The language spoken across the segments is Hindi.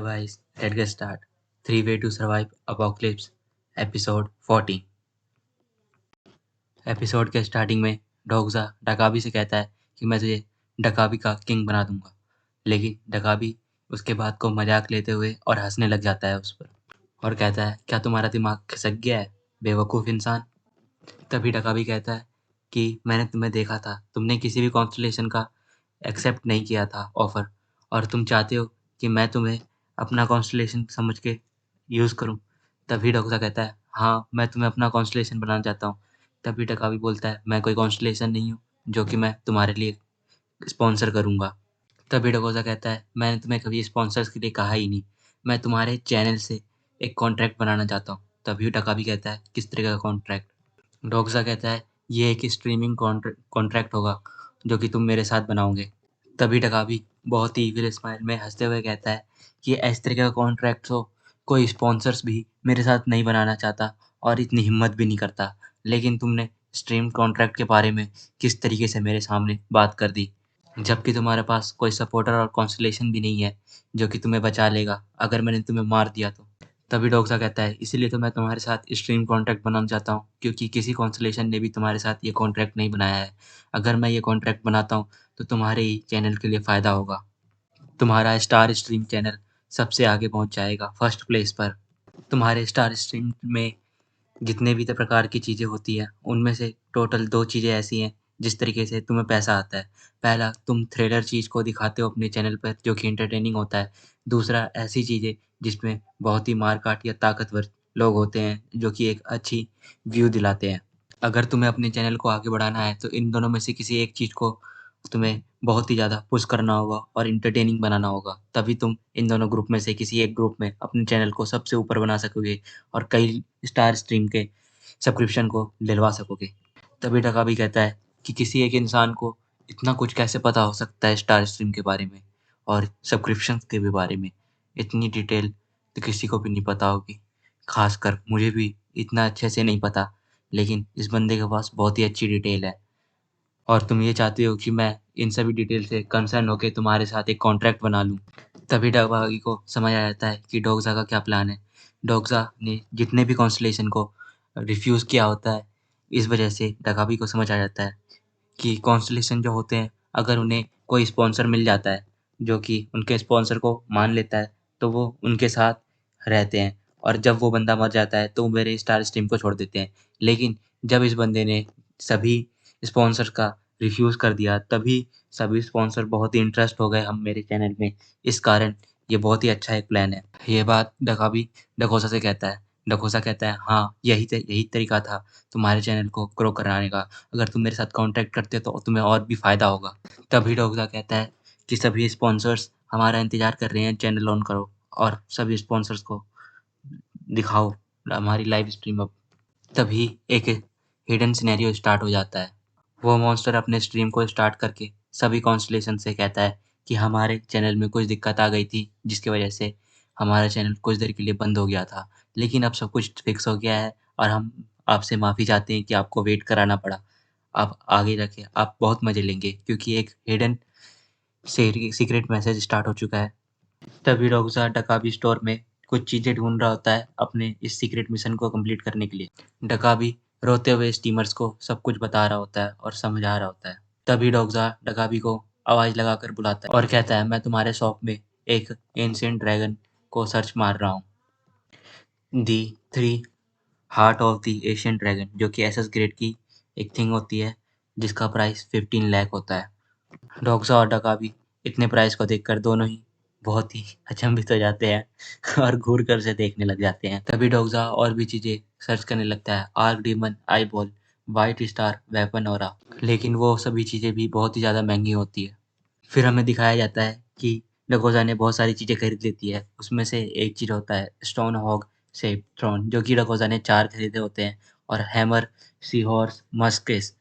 guys, let's get start. 3 Way to Survive Apocalypse episode 40। Episode के स्टार्टिंग में डोगजा डकाबी से कहता है कि मैं तुझे डकाबी का किंग बना दूंगा, लेकिन डकाबी उसके बात को मजाक लेते हुए और हंसने लग जाता है उस पर और कहता है, क्या तुम्हारा दिमाग खिसक गया है बेवकूफ़ इंसान। तभी डकाबी कहता है कि मैंने तुम्हें देखा था, तुमने किसी भी कॉन्स्टलेशन का एक्सेप्ट नहीं किया था ऑफर, और तुम चाहते हो कि मैं तुम्हें अपना कॉन्स्टलेशन समझ के यूज़ करूं। तभी डोगजा कहता है, हाँ मैं तुम्हें अपना कॉन्स्टलेशन बनाना चाहता हूँ। तभी डकाबी बोलता है, मैं कोई कॉन्स्टलेशन नहीं हूँ जो कि मैं तुम्हारे लिए स्पॉन्सर करूँगा। तभी डकोजा कहता है, मैंने तुम्हें कभी स्पॉन्सर्स के लिए कहा ही नहीं, मैं तुम्हारे चैनल से एक कॉन्ट्रैक्ट बनाना चाहता हूँ। तभी डकाबी कहता है, किस तरह का कॉन्ट्रैक्ट। डोगजा कहता है, ये एक स्ट्रीमिंग कॉन्ट्रैक्ट होगा जो कि तुम मेरे साथ बनाओगे। तभी डकाबी बहुत ही इविल स्माइल में हंसते हुए कहता है कि इस तरह का कॉन्ट्रैक्ट हो कोई स्पॉन्सर्स भी मेरे साथ नहीं बनाना चाहता और इतनी हिम्मत भी नहीं करता, लेकिन तुमने स्ट्रीम कॉन्ट्रैक्ट के बारे में किस तरीके से मेरे सामने बात कर दी, जबकि तुम्हारे पास कोई सपोर्टर और कॉन्सलेशन भी नहीं है जो कि तुम्हें बचा लेगा अगर मैंने तुम्हें मार दिया तो। तभी डोगसा कहता है, इसीलिए तो मैं तुम्हारे साथ स्ट्रीम कॉन्ट्रैक्ट बनाना चाहता हूँ, क्योंकि किसी कॉन्सलेशन ने भी तुम्हारे साथ ये कॉन्ट्रैक्ट नहीं बनाया है। अगर मैं ये कॉन्ट्रैक्ट बनाता हूँ तो तुम्हारे ही चैनल के लिए फ़ायदा होगा, तुम्हारा स्टार स्ट्रीम चैनल सबसे आगे पहुँच जाएगा, फर्स्ट प्लेस पर। तुम्हारे स्टार स्ट्रीम में जितने भी प्रकार की चीज़ें होती हैं उनमें से टोटल 2 चीज़ें ऐसी हैं जिस तरीके से तुम्हें पैसा आता है। पहला, तुम थ्रिलर चीज़ को दिखाते हो अपने चैनल पर जो कि एंटरटेनिंग होता है। दूसरा, ऐसी चीज़ें जिसमें बहुत ही मार-काट या ताकतवर लोग होते हैं जो कि एक अच्छी व्यू दिलाते हैं। अगर तुम्हें अपने चैनल को आगे बढ़ाना है तो इन दोनों में से किसी एक चीज़ को तुम्हें बहुत ही ज़्यादा पुश करना होगा और एंटरटेनिंग बनाना होगा। तभी तुम इन दोनों ग्रुप में से किसी एक ग्रुप में अपने चैनल को सबसे ऊपर बना सकोगे और कई स्टार स्ट्रीम के सब्सक्रिप्शन को दिलवा सकोगे। तभी टकाबी कहता है कि किसी एक इंसान को इतना कुछ कैसे पता हो सकता है स्टार स्ट्रीम के बारे में और सब्सक्रिप्शन के भी बारे में। इतनी डिटेल तो किसी को भी नहीं पता होगी, खासकर मुझे भी इतना अच्छे से नहीं पता, लेकिन इस बंदे के पास बहुत ही अच्छी डिटेल है और तुम ये चाहते हो कि मैं इन सभी डिटेल से कंसर्न होकर तुम्हारे साथ एक कॉन्ट्रैक्ट बना लूँ। तभी डकाबी को समझ आ जाता है कि डोगजा का क्या प्लान है। डोगजा ने जितने भी कॉन्स्टलेशन को रिफ्यूज़ किया होता है, इस वजह से डकाबी को समझ आ जाता है कि कॉन्स्टलेशन जो होते हैं, अगर उन्हें कोई स्पॉन्सर मिल जाता है जो कि उनके स्पॉन्सर को मान लेता है तो वो उनके साथ रहते हैं, और जब वो बंदा मर जाता है तो वो मेरे स्टार स्ट्रीम को छोड़ देते हैं। लेकिन जब इस बंदे ने सभी स्पॉन्सर का रिफ्यूज़ कर दिया, तभी सभी स्पॉन्सर बहुत ही इंटरेस्ट हो गए हम मेरे चैनल में। इस कारण ये बहुत ही अच्छा एक प्लान है। ये बात डकाबी डकोसा से कहता है। डकोसा कहता है, हाँ यही तरीका था तुम्हारे चैनल को ग्रो कराने का। अगर तुम मेरे साथ कॉन्टैक्ट करते तो तुम्हें और भी फ़ायदा होगा। तभी डोगसा कहता है कि सभी स्पॉन्सर्स हमारा इंतज़ार कर रहे हैं, चैनल ऑन करो और सभी स्पॉन्सर्स को दिखाओ हमारी लाइव स्ट्रीम अब। तभी एक हिडन सिनेरियो स्टार्ट हो जाता है। वो मॉन्स्टर अपने स्ट्रीम को स्टार्ट करके सभी कॉन्स्टलेशन से कहता है कि हमारे चैनल में कुछ दिक्कत आ गई थी जिसकी वजह से हमारा चैनल कुछ देर के लिए बंद हो गया था, लेकिन अब सब कुछ फिक्स हो गया है और हम आपसे माफ़ी चाहते हैं कि आपको वेट कराना पड़ा। आप आगे रखें, आप बहुत मज़े लेंगे क्योंकि एक हिडन सीक्रेट मैसेज स्टार्ट हो चुका है। तभी रॉकस्टार डकाबी स्टोर में कुछ चीज़ें ढूंढ रहा होता है अपने इस सीक्रेट मिशन को कंप्लीट करने के लिए। डकाबी रोते हुए स्टीमर्स को सब कुछ बता रहा होता है और समझा रहा होता है। तभी रॉकस्टार डकाबी को आवाज़ लगाकर बुलाता है और कहता है, मैं तुम्हारे शॉप में एक एंशिएंट ड्रैगन को सर्च मार रहा हूँ। दी 3 heart of the Asian dragon, जो कि एसएस ग्रेड की एक थिंग होती है जिसका प्राइस 15 लाख होता है। डोगसा और डकाबी इतने प्राइस को देखकर दोनों ही बहुत ही अचंभित हो जाते हैं और घूर कर से देखने लग जाते हैं। तभी डोगसा और भी चीज़ें सर्च करने लगता है, arc demon, eye ball, white star, weapon aura, लेकिन वो सभी चीज़ें भी बहुत ही ज़्यादा महंगी होती है। फिर हमें दिखाया जाता है कि डकोसा ने बहुत सारी चीज़ें खरीद लेती है। उसमें से एक चीज़ होता है स्टोन हॉग शेप थ्रोन, जो कि डकोसा ने 4 खरीदे होते हैं, और हैमर, सी हॉर्स, मस्केस,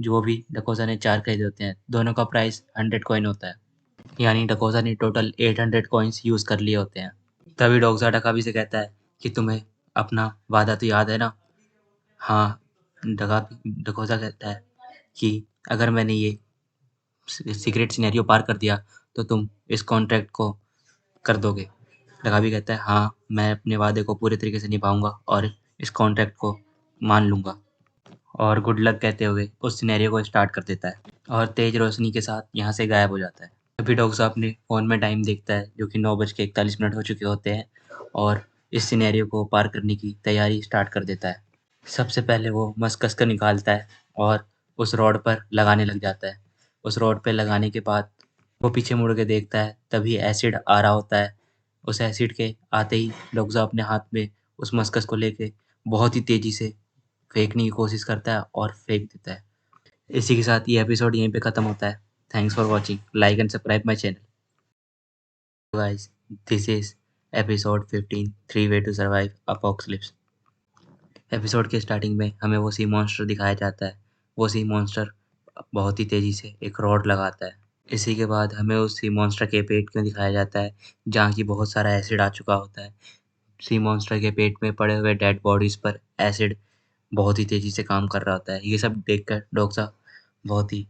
जो भी डकोसा ने 4 खरीदे होते हैं। दोनों का प्राइस 100 कॉइन होता है, यानी डकोसा ने टोटल 800 कॉइन्स यूज़ कर लिए होते हैं। तभी डोगसा डकाबी से कहता है कि तुम्हें अपना वादा तो याद है ना? हाँ, डकोसा कहता है कि अगर मैंने ये सीक्रेट सिनेरियो पार कर दिया तो तुम इस कॉन्ट्रैक्ट को कर दोगे। डकाबी कहता है, हाँ, मैं अपने वादे को पूरे तरीके से निभाऊँगा और इस कॉन्ट्रैक्ट को मान लूँगा। और गुड लक कहते हुए उस सिनेरियो को स्टार्ट कर देता है और तेज रोशनी के साथ यहाँ से गायब हो जाता है। तभी डॉक्सा अपने फ़ोन में टाइम देखता है जो कि 9:41 हो चुके होते हैं और इस सिनेरियो को पार करने की तैयारी स्टार्ट कर देता है। सबसे पहले वो मस्कस को निकालता है और उस रॉड पर लगाने लग जाता है। उस रॉड पे लगाने के बाद वो पीछे मुड़ के देखता है, तभी एसिड आ रहा होता है। उस एसिड के आते ही डॉक्सा अपने हाथ में उस मस्कस को लेके बहुत ही तेज़ी से फेंकने की कोशिश करता है और फेंक देता है। इसी के साथ ये एपिसोड यहीं पे ख़त्म होता है। Thanks for watching, like and subscribe my channel. Guys, this is episode 15, three way to survive apocalypse. Episode के स्टार्टिंग में हमें वो सी मॉन्स्टर दिखाया जाता है। वो सी मॉन्स्टर बहुत ही तेज़ी से एक रॉड लगाता है। इसी के बाद हमें उस सी मॉन्स्टर के पेट को दिखाया जाता है जहाँ की बहुत सारा एसिड आ चुका होता है। सी मॉन्स्टर के पेट में पड़े हुए डेड बॉडीज़ पर एसिड बहुत ही तेज़ी से काम कर रहा होता है। ये सब देखकर डॉक्सा बहुत ही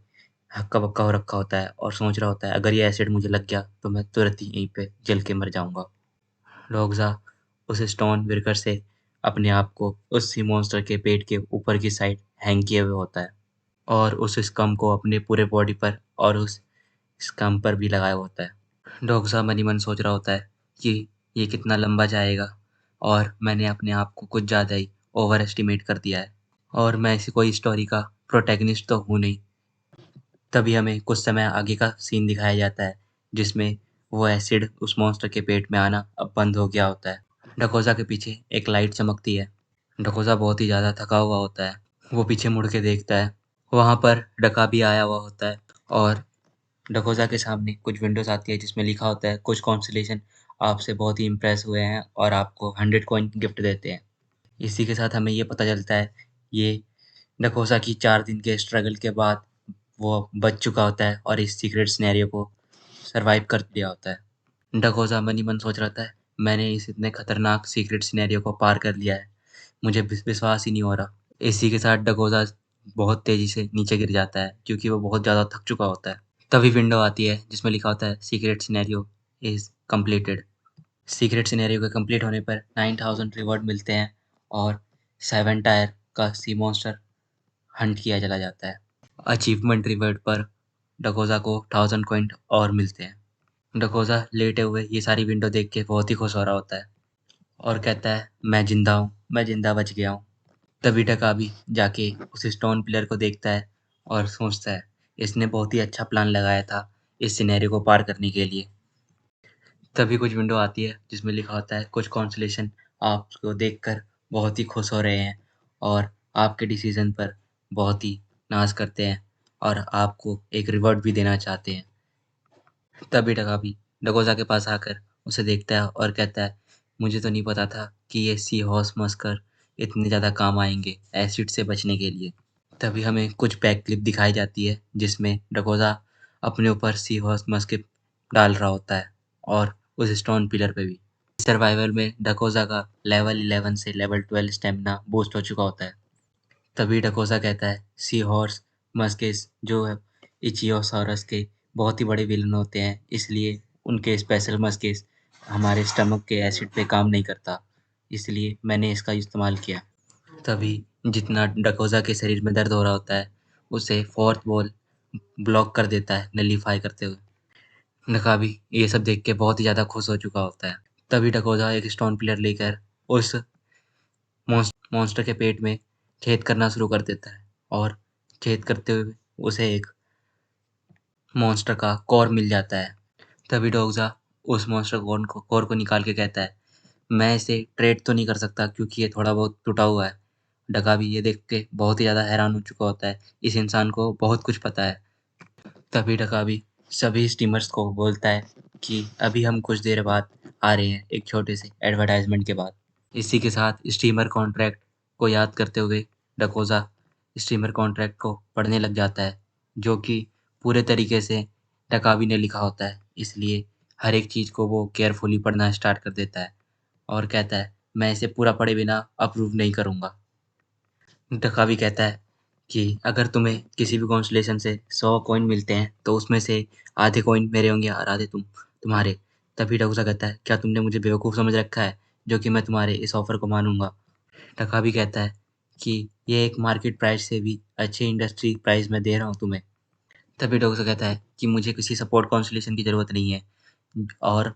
हक्का-बक्का हो रखा होता है और सोच रहा होता है, अगर ये एसिड मुझे लग गया तो मैं तुरंत ही यहीं पे जल के मर जाऊँगा। डॉक्सा उस स्टोन वर्कर से अपने आप को उस सी मॉन्स्टर के पेट के ऊपर की साइड हैंग किए हुए होता है और उस स्कम को अपने पूरे बॉडी पर और उस स्कम पर भी लगाया होता है। डॉक्सा मन ही मन सोच रहा होता है कि ये कितना लंबा जाएगा और मैंने अपने आप को कुछ ज़्यादा ही ओवर एस्टिमेट कर दिया है और मैं ऐसी कोई स्टोरी का प्रोटैगनिस्ट तो हूँ नहीं। तभी हमें कुछ समय आगे का सीन दिखाया जाता है जिसमें वो एसिड उस मॉन्स्टर के पेट में आना अब बंद हो गया होता है। डकोज़ा के पीछे एक लाइट चमकती है। डकोज़ा बहुत ही ज़्यादा थका हुआ होता है। वो पीछे मुड़ के देखता है। वहाँ पर डकाबी आया हुआ होता है और डकोज़ा के सामने कुछ विंडोज़ आती है जिसमें लिखा होता है, कुछ कॉन्स्टेलेशन आपसे बहुत ही इम्प्रेस हुए हैं और आपको 100 कॉइन गिफ्ट देते हैं। इसी के साथ हमें ये पता चलता है ये डकोसा की 4 दिन के स्ट्रगल के बाद वो बच चुका होता है और इस सीक्रेट सिनेरियो को सर्वाइव कर लिया होता है। डकोसा मन ही मन सोच रहा था, मैंने इस इतने खतरनाक सीक्रेट सिनेरियो को पार कर लिया है, मुझे विश्वास ही नहीं हो रहा। इसी के साथ डकोसा बहुत तेज़ी से नीचे गिर जाता है क्योंकि वो बहुत ज़्यादा थक चुका होता है। तभी विंडो आती है जिसमें लिखा होता है secret scenario is completed. Secret scenario के कंप्लीट होने पर 9000 रिवॉर्ड मिलते हैं और 7 टायर का सी मॉन्स्टर हंट किया चला जाता है। अचीवमेंट रिवॉर्ड पर डकोज़ा को 1000 कॉइन और मिलते हैं। डकोज़ा लेटे हुए ये सारी विंडो देख के बहुत ही खुश हो रहा होता है और कहता है, मैं ज़िंदा हूँ, मैं ज़िंदा बच गया हूँ। तभी डकाबी जाके उस स्टोन पिलर को देखता है और सोचता है, इसने बहुत ही अच्छा प्लान लगाया था इस सिनेरियो को पार करने के लिए। तभी कुछ विंडो आती है जिसमें लिखा होता है, कुछ कॉन्सोलेशन आपको देखकर बहुत ही खुश हो रहे हैं और आपके डिसीजन पर बहुत ही नाज़ करते हैं और आपको एक रिवॉर्ड भी देना चाहते हैं। तभी डकाबी डकोज़ा के पास आकर उसे देखता है और कहता है, मुझे तो नहीं पता था कि ये सी हॉर्स मस्कर इतने ज़्यादा काम आएंगे एसिड से बचने के लिए। तभी हमें कुछ बैक क्लिप दिखाई जाती है जिसमें डकोज़ा अपने ऊपर सी हॉर्स मस्क डाल रहा होता है और उस स्टोन पिलर पे भी। सर्वाइवल में डकोज़ा का लेवल 11 से लेवल 12 स्टेमिना बूस्ट हो चुका होता है। तभी डकोज़ा कहता है, सी हॉर्स मस्किस जो है इचियोसॉरस के बहुत ही बड़े विलन होते हैं, इसलिए उनके स्पेशल मस्किस हमारे स्टमक के एसिड पे काम नहीं करता, इसलिए मैंने इसका इस्तेमाल किया। तभी जितना डकोज़ा के शरीर में दर्द हो रहा होता है, उसे फोर्थ वॉल ब्लॉक कर देता है नलीफाई करते हुए। नकाबी ये सब देख के बहुत ही ज़्यादा खुश हो चुका होता है। तभी डकोज़ा एक स्टोन पिलर लेकर उस मॉन्स्टर के पेट में छेद करना शुरू कर देता है और छेद करते हुए उसे एक मॉन्स्टर का कोर मिल जाता है। तभी डोगजा उस मॉन्स्टर कोर को निकाल के कहता है, मैं इसे ट्रेड तो नहीं कर सकता क्योंकि ये थोड़ा बहुत टूटा हुआ है। डकाबी ये देख के बहुत ही ज़्यादा हैरान हो चुका होता है, इस इंसान को बहुत कुछ पता है। तभी डकाबी सभी स्टीमर्स को बोलता है कि अभी हम कुछ देर बाद आ रहे हैं एक छोटे से एडवर्टाइजमेंट के बाद। इसी के साथ स्टीमर कॉन्ट्रैक्ट को याद करते हुए डकोज़ा स्टीमर कॉन्ट्रैक्ट को पढ़ने लग जाता है जो कि पूरे तरीके से डकाबी ने लिखा होता है, इसलिए हर एक चीज़ को वो केयरफुली पढ़ना स्टार्ट कर देता है और कहता है, मैं इसे पूरा पढ़े बिना अप्रूव नहीं करूँगा। डकाबी कहता है कि अगर तुम्हें किसी भी कॉन्स्टेलेशन से 100 कॉइन मिलते हैं तो उसमें से आधे कॉइन मेरे होंगे और आधे तुम्हारे। तभी डकोसा कहता है, क्या तुमने मुझे बेवकूफ़ समझ रखा है, जो कि मैं तुम्हारे इस ऑफ़र को मानूँगा? डकाबी कहता है कि ये एक मार्केट प्राइस से भी अच्छे इंडस्ट्री प्राइस में दे रहा हूँ तुम्हें। तभी डकोसा कहता है कि मुझे किसी सपोर्ट काउंसलेशन की ज़रूरत नहीं है और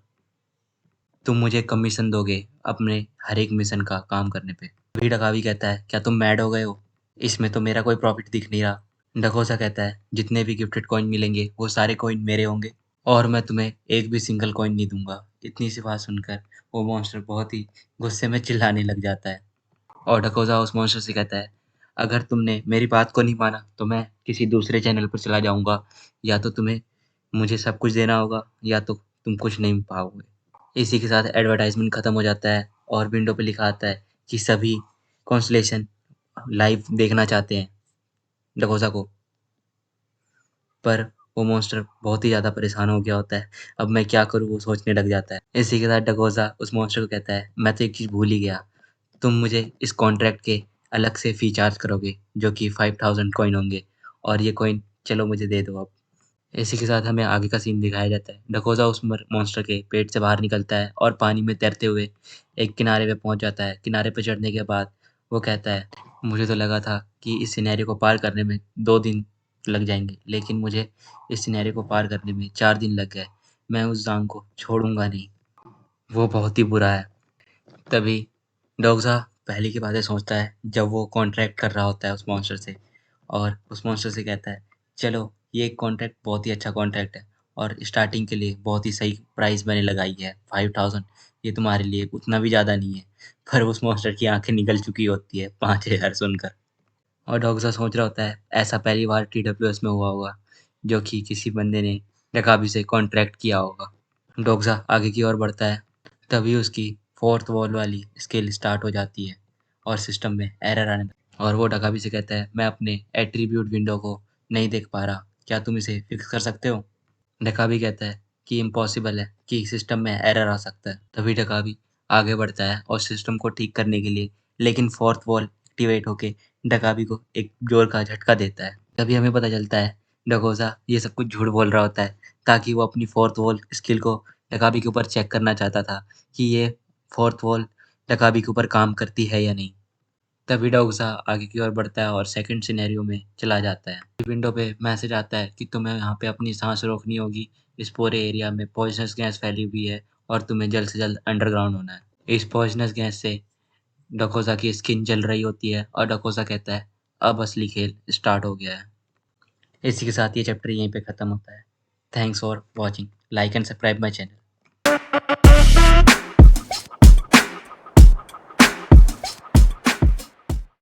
तुम मुझे कमीशन दोगे अपने हर एक मिशन का काम करने पे। तभी डकाबी कहता है, क्या तुम मैड हो गए हो? इसमें तो मेरा कोई प्रॉफ़िट दिख नहीं रहा। डकोसा कहता है, जितने भी गिफ्टेड कॉइन मिलेंगे वो सारे कॉइन मेरे होंगे और मैं तुम्हें एक भी सिंगल कॉइन नहीं दूँगा। इतनी सी बात सुनकर वो मॉन्स्टर बहुत ही गुस्से में चिल्लाने लग जाता है और डकोसा उस मॉन्स्टर से कहता है, अगर तुमने मेरी बात को नहीं माना तो मैं किसी दूसरे चैनल पर चला जाऊँगा, या तो तुम्हें मुझे सब कुछ देना होगा या तो तुम कुछ नहीं पाओगे। इसी के साथ एडवर्टाइज़मेंट खत्म हो जाता है और विंडो पे लिखा आता है कि सभी कॉन्स्टेलेशन लाइव देखना चाहते हैं डकोसा को। पर वो मॉन्स्टर बहुत ही ज़्यादा परेशान हो गया होता है। अब मैं क्या करूँ वो सोचने लग जाता है। इसी के साथ डकोसा उस मॉन्स्टर को कहता है, मैं तो एक चीज़ भूल ही गया। तुम मुझे इस कॉन्ट्रैक्ट के अलग से फ़ी चार्ज करोगे, जो कि 5000 कॉइन होंगे और ये कॉइन चलो मुझे दे दो अब। इसी के साथ हमें आगे का सीन दिखाया जाता है। डकोसा उस मॉन्स्टर के पेट से बाहर निकलता है और पानी में तैरते हुए एक किनारे पे पहुंच जाता है। किनारे पे चढ़ने के बाद वो कहता है, मुझे तो लगा था कि इस सिनेरियो को पार करने में 2 दिन लग जाएंगे, लेकिन मुझे इस सिनेरियो को पार करने में 4 दिन लग गए। मैं उस जांग को छोड़ूंगा नहीं, वो बहुत ही बुरा है। तभी डोगसा पहले की बातें सोचता है जब वो कॉन्ट्रैक्ट कर रहा होता है उस मॉन्स्टर से और उस मॉन्स्टर से कहता है, चलो ये कॉन्ट्रैक्ट बहुत ही अच्छा कॉन्ट्रैक्ट है और स्टार्टिंग के लिए बहुत ही सही प्राइस मैंने लगाई है 5000। ये तुम्हारे लिए उतना भी ज़्यादा नहीं है। पर उस मॉन्स्टर की आंखें निकल चुकी होती है 5000 सुनकर और डोगसा सोच रहा होता है ऐसा पहली बार TWS में हुआ होगा जो कि किसी बंदे ने रकाबी से कॉन्ट्रैक्ट किया होगा। डोगसा आगे की ओर बढ़ता है, तभी उसकी फोर्थ वॉल वाली स्किल स्टार्ट हो जाती है और सिस्टम में एरर आने लगता है और वो डकाबी से कहता है, मैं अपने एट्रीब्यूट विंडो को नहीं देख पा रहा, क्या तुम इसे फिक्स कर सकते हो? डकाबी कहता है कि इम्पॉसिबल है कि सिस्टम में एरर आ सकता है। तभी डकाबी आगे बढ़ता है और सिस्टम को ठीक करने के लिए, लेकिन फोर्थ वॉल एक्टिवेट होके डकाबी को एक जोर का झटका देता है। तभी हमें पता चलता है डकोसा ये सब कुछ झूठ बोल रहा होता है ताकि वो अपनी फोर्थ वॉल स्किल को डकाबी के ऊपर चेक करना चाहता था कि ये फोर्थ वॉल डकाबी के ऊपर काम करती है या नहीं। तभी डोगसा आगे की ओर बढ़ता है और सेकंड सिनेरियो में चला जाता है। विंडो पे मैसेज आता है कि तुम्हें यहाँ पे अपनी सांस रोकनी होगी, इस पूरे एरिया में पॉइजनस गैस फैली हुई है और तुम्हें जल्द से जल्द अंडरग्राउंड होना है। इस पॉइजनस गैस से डकोसा की स्किन जल रही होती है और डकोसा कहता है, अब असली खेल स्टार्ट हो गया है। इसी के साथ ये चैप्टर यहीं पे ख़त्म होता है। Thanks for watching, like and subscribe my channel.